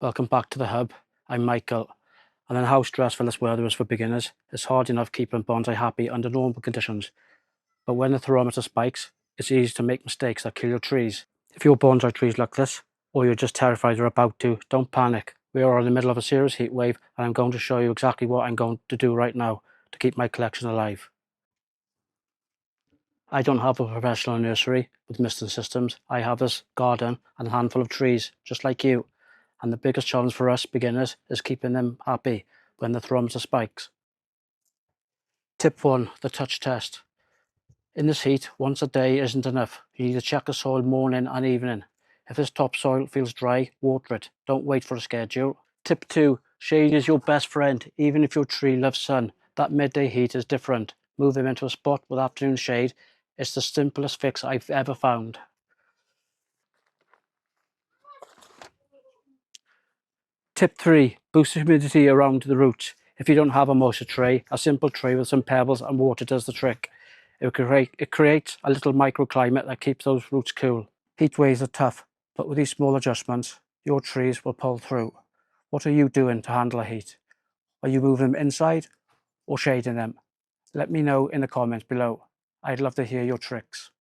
Welcome back to the hub. I'm Michael, and I know how stressful this weather is for beginners. It's hard enough keeping bonsai happy under normal conditions, but when the thermometer spikes, it's easy to make mistakes that kill your trees. If your bonsai trees like this, or you're just terrified you're about to, don't panic. We are in the middle of a serious heat wave, and I'm going to show you exactly what I'm going to do right now to keep my collection alive. I don't have a professional nursery with misting systems. I have this garden and a handful of trees, just like you. And the biggest challenge for us beginners is keeping them happy when the thermometer spikes. Tip 1, the touch test. In this heat, once a day isn't enough. You need to check the soil morning and evening. If this topsoil feels dry, water it. Don't wait for a schedule. Tip 2, shade is your best friend, even if your tree loves sun. That midday heat is different. Move them into a spot with afternoon shade. It's the simplest fix I've ever found. Tip 3, boost the humidity around the roots. If you don't have a moisture tray, a simple tray with some pebbles and water does the trick. It creates a little microclimate that keeps those roots cool. Heat waves are tough, but with these small adjustments, your trees will pull through. What are you doing to handle the heat? Are you moving them inside or shading them? Let me know in the comments below. I'd love to hear your tricks.